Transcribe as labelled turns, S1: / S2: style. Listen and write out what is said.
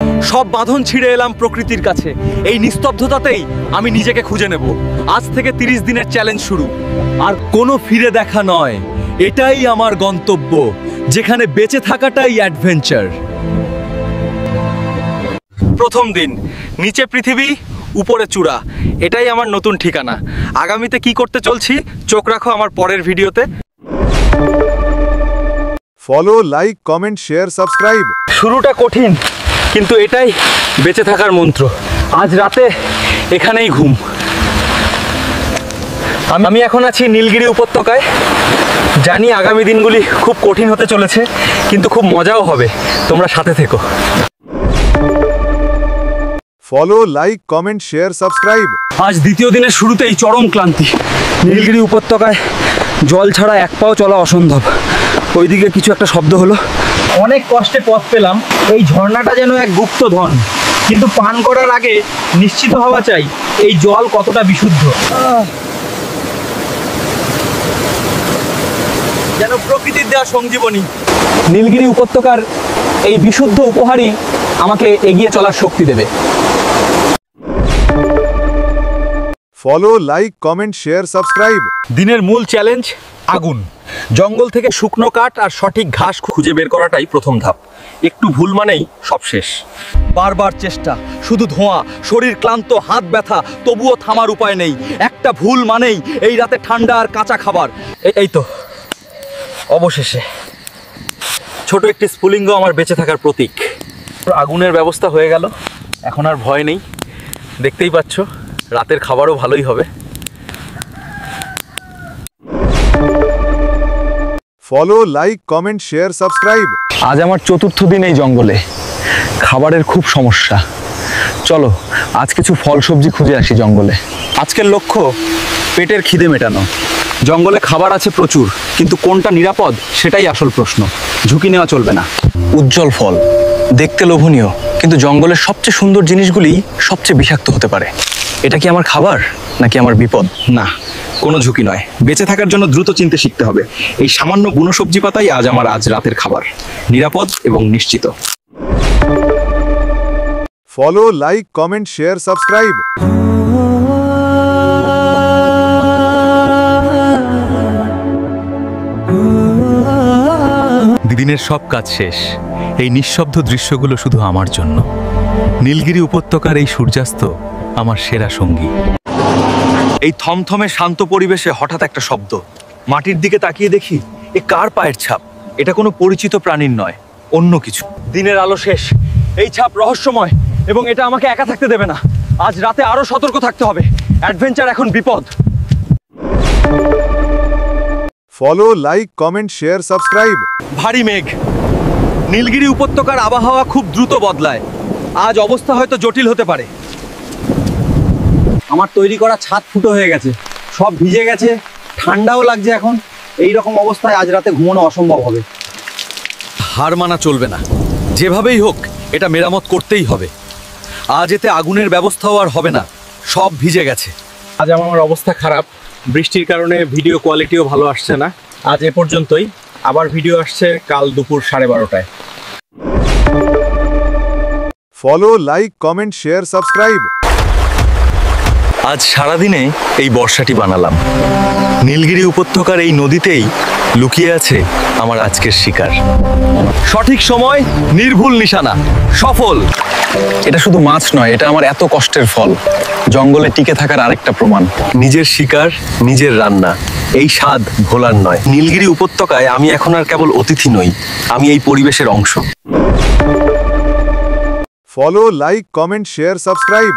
S1: সব বাঁধন ছিঁড়ে এলাম প্রকৃতির কাছে। এই নিস্তব্ধতাতেই আমি নিজেকে খুঁজে নেব। আজ থেকে 30 দিনের চ্যালেঞ্জ শুরু। আর কোনো ফিরে দেখা নয়, এটাই আমার গন্তব্য, যেখানে বেঁচে থাকাটাই অ্যাডভেঞ্চার। প্রথম দিন, নিচে পৃথিবী, উপরে চূড়া, এটাই আমার নতুন ঠিকানা। আগামীতে কি করতে চলছি চোখ রাখো আমার পরের ভিডিওতে।
S2: Follow, like, comment, share, subscribe.
S1: শুরুটা কঠিন, কিন্তু এটাই বেঁচে থাকার মন্ত্র। আজ রাতে এখানেই ঘুম। আমি এখন আছি নীলগিরি উপত্যকায়। জানি আগামী দিনগুলি খুব কঠিন হতে চলেছে, কিন্তু খুব মজাও হবে। তোমরা সাথে থেকো।
S2: Follow, like, comment, share, subscribe.
S1: আজ দ্বিতীয় দিনের শুরুতেই চরম ক্লান্তি। নীলগিরি উপত্যকায় জল ছাড়া এক পাও চলা অসম্ভব। ওইদিকে কিছু একটা শব্দ হলো। অনেক কষ্টে পথ পেলাম। এই ঝর্ণাটা যেন এক গুপ্তধন, কিন্তু পান করার আগে নিশ্চিত হওয়া চাই এই জল কতটা বিশুদ্ধ। যেন প্রকৃতির দেওয়া সঞ্জীবনী। নীলগিরি উপত্যকার এই বিশুদ্ধ উপহারই আমাকে এগিয়ে চলার শক্তি দেবে।
S2: Follow, like, comment, share, subscribe.
S1: দিনের মূল চ্যালেঞ্জ আগুন। জঙ্গল থেকে শুকনো কাঠ আর সঠিক ঘাস খুঁজে বের করাটাই প্রথম ধাপ। একটু ভুল মানেই সব শেষ। বারবার চেষ্টা, শুধু ধোঁয়া, শরীর ক্লান্ত, হাত ব্যথা, তবুও থামার উপায় নেই। একটা ভুল মানেই এই রাতে ঠান্ডা আর কাঁচা খাবার। এই তো অবশেষে ছোট একটি স্ফুলিঙ্গ আমার বেঁচে থাকার প্রতীক। আগুনের ব্যবস্থা হয়ে গেল, এখন আর ভয় নেই। দেখতেই পাচ্ছ রাতের খাবারও ভালোই হবে।
S2: Follow, like, comment, share, subscribe.
S1: আজ আমার চতুর্থ দিন এই জঙ্গলে। খাবারের খুব সমস্যা। চলো আজ কিছু ফল সবজি খুঁজে আসি জঙ্গলে। আজকের লক্ষ্য পেটের খিদে মেটানো। জঙ্গলে খাবার আছে প্রচুর, কিন্তু কোনটা নিরাপদ সেটাই আসল প্রশ্ন। ঝুঁকি নেওয়া চলবে না। উজ্জ্বল ফল, দেখতে লোভনীয়, কিন্তু জঙ্গলের সবচেয়ে সুন্দর জিনিসগুলি সবচেয়ে বিষাক্ত হতে পারে। এটা কি আমার খাবার নাকি আমার বিপদ? না, কোনো ঝুঁকি নয়। বেঁচে থাকার জন্য দ্রুত চিনতে শিখতে হবে। এই সামান্য বুনো সবজি পাতাই আজ আমার রাতের খাবার, নিরাপদ এবং নিশ্চিত।
S2: Follow, like, comment, share, subscribe.
S3: দিনের সব কাজ শেষ। এই নিঃশব্দ দৃশ্যগুলো শুধু আমার জন্য। নীলগিরি উপত্যকার এই সূর্যাস্ত আমার সেরা সঙ্গী।
S1: এই থমথমে শান্ত পরিবেশে হঠাৎ একটা শব্দ। মাটির দিকে তাকিয়ে দেখি এ কার পায়ের ছাপ। এটা কোনো পরিচিত প্রাণীর নয়, অন্য কিছু। দিনের আলো শেষ। এই ছাপ রহস্যময় এবং এটা আমাকে একা থাকতে দেবে না। আজ রাতে আরো সতর্ক থাকতে হবে। অ্যাডভেঞ্চার এখন বিপদ।
S2: Follow, like, comment, share, subscribe.
S1: ভারী মেঘ। নীলগিরি উপত্যকার আবহাওয়া খুব দ্রুত বদলায়। আজ অবস্থা হয়তো জটিল হতে পারে। আমার তৈরি করা ছাদ ফুটো হয়ে গেছে, সব ভিজে গেছে, ঠান্ডাও লাগছে। এখন এই রকম অবস্থায় আজ রাতে ঘুমানো অসম্ভব হবে। হার মানা চলবে না। যেভাবেই হোক এটা মেরামত করতেই হবে। আজ এতে আগুনের ব্যবস্থাও আর হবে না, সব ভিজে গেছে। আজ আমার অবস্থা খারাপ। বৃষ্টির কারণে ভিডিও কোয়ালিটিও ভালো আসছে না। আজ এ পর্যন্তই। আবার ভিডিও আসছে কাল দুপুর 12:30টায়।
S2: Follow, like, comment, share, subscribe.
S1: আজ সারাদিনে এই বর্ষাটি বানালাম। নীলগিরি উপত্যকার এই নদীতেই লুকিয়ে আছে আমার আজকের শিকার। সঠিক সময়, নির্ভুল নিশানা, সফল। এটা শুধু মাছ নয়, এটা আমার এত কষ্টের ফল। জঙ্গলে টিকে থাকার আরেকটা প্রমাণ। নিজের শিকার, নিজের রান্না, এই স্বাদ ভোলার নয়। নীলগিরি উপত্যকায় আমি এখন আর কেবল অতিথি নই, আমি এই পরিবেশের অংশ।
S2: Follow, like, comment, share, subscribe.